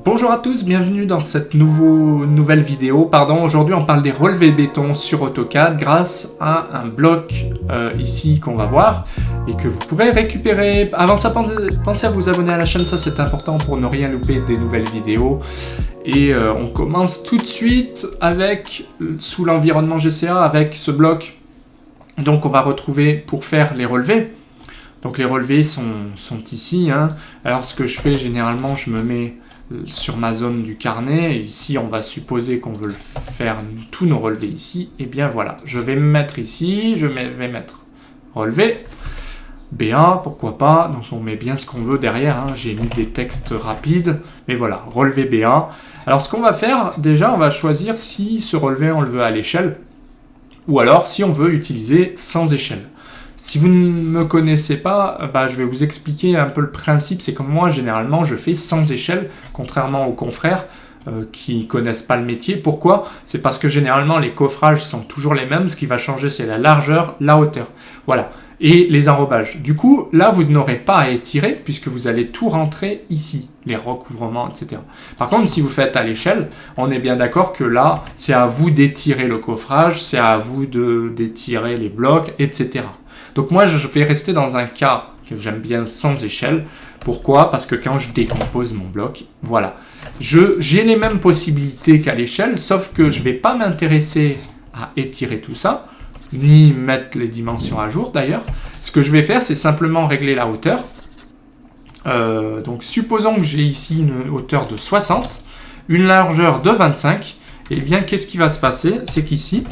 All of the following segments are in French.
Bonjour à tous, bienvenue dans cette nouvelle vidéo. Aujourd'hui, on parle des relevés béton sur AutoCAD grâce à un bloc ici qu'on va voir et que vous pourrez récupérer. Avant ça, pensez à vous abonner à la chaîne, ça c'est important pour ne rien louper des nouvelles vidéos. Et on commence tout de suite avec, sous l'environnement GCA, avec ce bloc. Donc on va retrouver pour faire les relevés. Donc les relevés sont ici. Alors ce que je fais généralement, je me mets sur ma zone du carnet. Et ici, on va supposer qu'on veut faire tous nos relevés ici. Et bien voilà, je vais me mettre ici, je vais mettre relevé, BA, pourquoi pas. Donc on met bien ce qu'on veut derrière. J'ai mis des textes rapides, mais voilà, relevé BA. Alors ce qu'on va faire, déjà, on va choisir si ce relevé, on le veut à l'échelle, ou alors si on veut utiliser sans échelle. Si vous ne me connaissez pas, je vais vous expliquer un peu le principe. C'est comme moi, généralement, je fais sans échelle, contrairement aux confrères qui ne connaissent pas le métier. Pourquoi? C'est parce que généralement, les coffrages sont toujours les mêmes. Ce qui va changer, c'est la largeur, la hauteur. Voilà. Et les enrobages. Du coup, là, vous n'aurez pas à étirer puisque vous allez tout rentrer ici, les recouvrements, etc. Par contre, si vous faites à l'échelle, on est bien d'accord que là, c'est à vous d'étirer le coffrage, c'est à vous d'étirer les blocs, etc. Donc moi, je vais rester dans un cas que j'aime bien sans échelle. Pourquoi? Parce que quand je décompose mon bloc, voilà. J'ai les mêmes possibilités qu'à l'échelle, sauf que je ne vais pas m'intéresser à étirer tout ça, ni mettre les dimensions à jour d'ailleurs. Ce que je vais faire, c'est simplement régler la hauteur. Donc supposons que j'ai ici une hauteur de 60, une largeur de 25. Et bien, qu'est-ce qui va se passer? C'est qu'ici,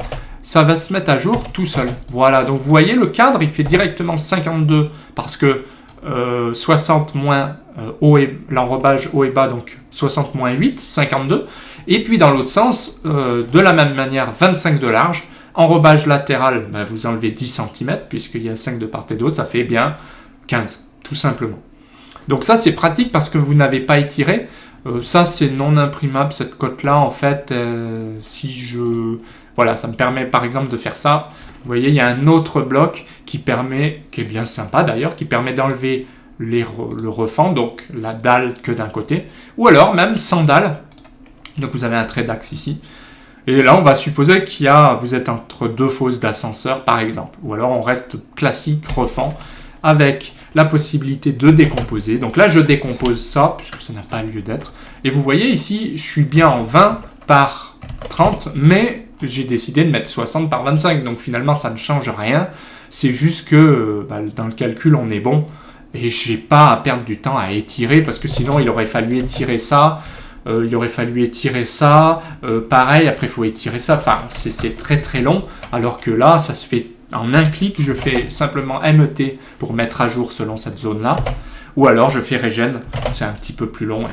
ça va se mettre à jour tout seul. Voilà, donc vous voyez, le cadre, il fait directement 52 parce que 60 moins l'enrobage haut et bas, donc 60 moins 8, 52. Et puis dans l'autre sens, de la même manière, 25 de large. Enrobage latéral, vous enlevez 10 cm, puisqu'il y a 5 de part et d'autre, ça fait bien 15, tout simplement. Donc ça, c'est pratique parce que vous n'avez pas étiré. Ça, c'est non imprimable, cette cote-là, en fait, Voilà, ça me permet par exemple de faire ça. Vous voyez, il y a un autre bloc qui est bien sympa d'ailleurs, qui permet d'enlever le refend, donc la dalle que d'un côté, ou alors même sans dalle. Donc vous avez un trait d'axe ici. Et là, on va supposer vous êtes entre deux fosses d'ascenseur par exemple. Ou alors on reste classique refend avec la possibilité de décomposer. Donc là, je décompose ça, puisque ça n'a pas lieu d'être. Et vous voyez ici, je suis bien en 20 par 30, mais j'ai décidé de mettre 60 par 25, donc finalement ça ne change rien, c'est juste que dans le calcul on est bon, et j'ai pas à perdre du temps à étirer, parce que sinon il aurait fallu étirer ça, pareil, après il faut étirer ça, enfin c'est très très long, alors que là ça se fait en un clic, je fais simplement MET pour mettre à jour selon cette zone-là, ou alors je fais Regen, c'est un petit peu plus long,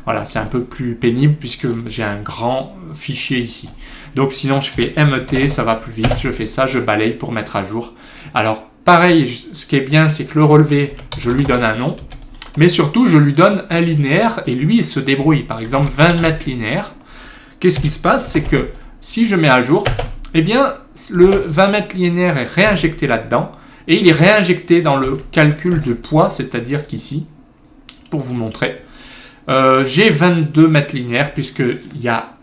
voilà, c'est un peu plus pénible puisque j'ai un grand fichier ici. Donc sinon je fais MET, ça va plus vite, je fais ça, je balaye pour mettre à jour. Alors pareil, ce qui est bien, c'est que le relevé, je lui donne un nom, mais surtout je lui donne un linéaire et lui il se débrouille. Par exemple 20 mètres linéaires, qu'est-ce qui se passe? C'est que si je mets à jour, eh bien le 20 mètres linéaire est réinjecté là-dedans, et il est réinjecté dans le calcul de poids, c'est-à-dire qu'ici, pour vous montrer, j'ai 22 mètres linéaires puisqu'il y a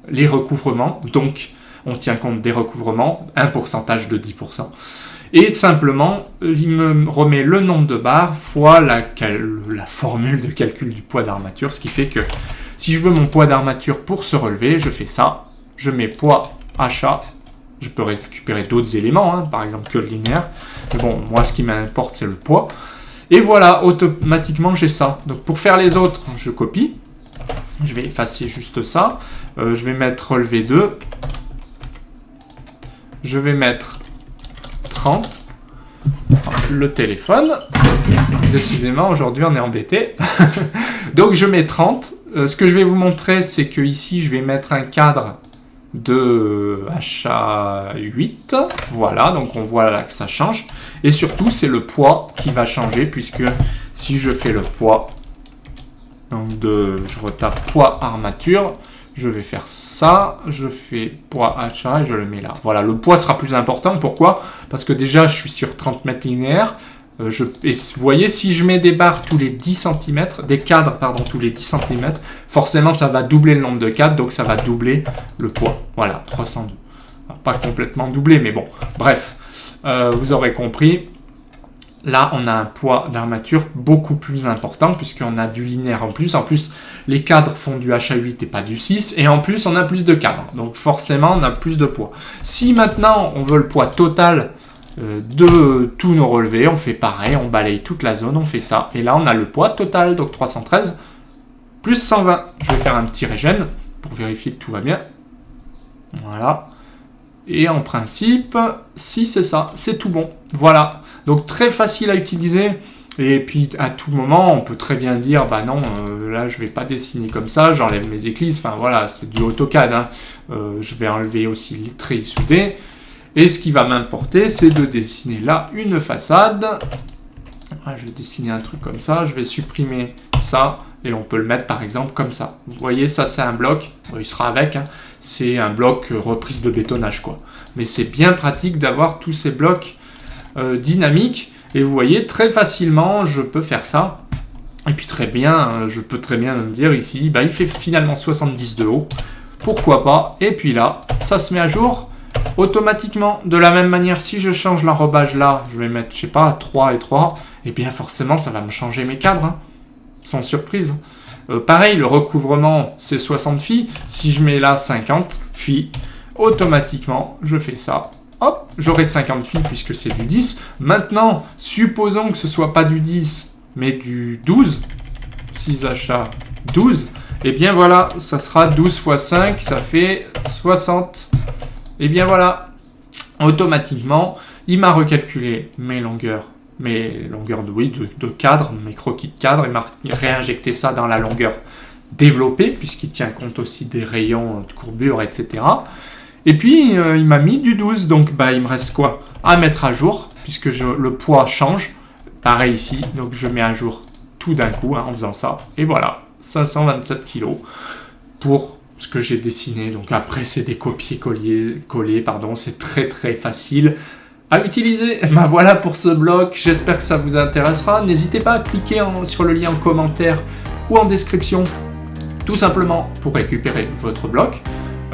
les recouvrements, donc on tient compte des recouvrements, un pourcentage de 10%. Et simplement, il me remet le nombre de barres fois la formule de calcul du poids d'armature, ce qui fait que si je veux mon poids d'armature pour se relever, je fais ça, je mets poids achat. Je peux récupérer d'autres éléments, par exemple que le linéaire. Mais bon, moi, ce qui m'importe, c'est le poids. Et voilà, automatiquement, j'ai ça. Donc, pour faire les autres, je copie. Je vais effacer juste ça. Je vais mettre relevé 2. Je vais mettre 30. Le téléphone. Décidément, aujourd'hui, on est embêté. Donc, je mets 30. Ce que je vais vous montrer, c'est que ici, je vais mettre un cadre de HA8, voilà, donc on voit là que ça change, et surtout c'est le poids qui va changer, puisque si je fais le poids, donc je retape poids armature, je vais faire ça, je fais poids HA et je le mets là. Voilà, le poids sera plus important, pourquoi? Parce que déjà je suis sur 30 mètres linéaires, Et vous voyez, si je mets des barres tous les 10 cm, des cadres, pardon, tous les 10 cm, forcément, ça va doubler le nombre de cadres, donc ça va doubler le poids. Voilà, 302. Pas complètement doublé, mais bon, bref, vous aurez compris. Là, on a un poids d'armature beaucoup plus important puisqu'on a du linéaire en plus. En plus, les cadres font du HA8 et pas du 6. Et en plus, on a plus de cadres. Donc forcément, on a plus de poids. Si maintenant, on veut le poids total de tous nos relevés, on fait pareil. On balaye toute la zone, on fait ça. Et là, on a le poids total, donc 313 plus 120. Je vais faire un petit régène pour vérifier que tout va bien. Voilà. Et en principe, si c'est ça, c'est tout bon. Voilà. Donc très facile à utiliser. Et puis à tout moment, on peut très bien dire, bah non, là je vais pas dessiner comme ça, j'enlève mes éclises. Enfin voilà, c'est du AutoCAD. Hein. Je vais enlever aussi les traits soudés. Et ce qui va m'importer, c'est de dessiner là une façade. Ah, je vais dessiner un truc comme ça. Je vais supprimer ça. Et on peut le mettre par exemple comme ça. Vous voyez, ça c'est un bloc. Bon, il sera avec. Hein. C'est un bloc reprise de bétonnage, quoi. Mais c'est bien pratique d'avoir tous ces blocs dynamiques. Et vous voyez, très facilement, je peux faire ça. Et puis très bien, je peux très bien me dire ici, bah, il fait finalement 70 de haut. Pourquoi pas? Et puis là, ça se met à jour automatiquement. De la même manière, si je change l'enrobage là, je vais mettre, je sais pas, 3 et 3. Et bien forcément, ça va me changer mes cadres. Hein, sans surprise. Pareil, le recouvrement, c'est 60 phi. Si je mets là 50 phi, automatiquement, je fais ça. Hop, j'aurai 50 phi puisque c'est du 10. Maintenant, supposons que ce soit pas du 10, mais du 12. 6 achats, 12. Et bien voilà, ça sera 12 x 5, ça fait 60. Et bien voilà, automatiquement, il m'a recalculé mes longueurs de cadre, mes croquis de cadre, il m'a réinjecté ça dans la longueur développée, puisqu'il tient compte aussi des rayons de courbure, etc. Et puis, il m'a mis du 12, donc bah, il me reste quoi à mettre à jour, puisque le poids change, pareil ici, donc je mets à jour tout d'un coup hein, en faisant ça, et voilà, 527 kg pour ce que j'ai dessiné, donc après c'est des copier-coller, c'est très très facile à utiliser. Ben voilà pour ce bloc, j'espère que ça vous intéressera. N'hésitez pas à cliquer sur le lien en commentaire ou en description, tout simplement pour récupérer votre bloc.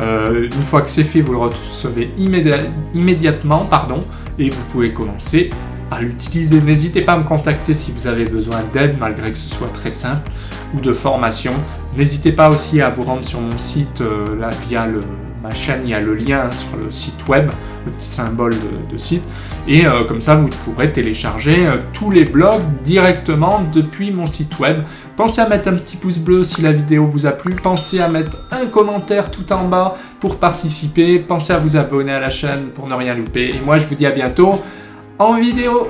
Une fois que c'est fait, vous le recevez immédiatement, et vous pouvez commencer à l'utiliser. N'hésitez pas à me contacter si vous avez besoin d'aide, malgré que ce soit très simple, ou de formation. N'hésitez pas aussi à vous rendre sur mon site, là via ma chaîne, il y a le lien sur le site web, le petit symbole de site, et comme ça vous pourrez télécharger tous les blogs directement depuis mon site web. Pensez à mettre un petit pouce bleu si la vidéo vous a plu, pensez à mettre un commentaire tout en bas pour participer, pensez à vous abonner à la chaîne pour ne rien louper, et moi je vous dis à bientôt en vidéo.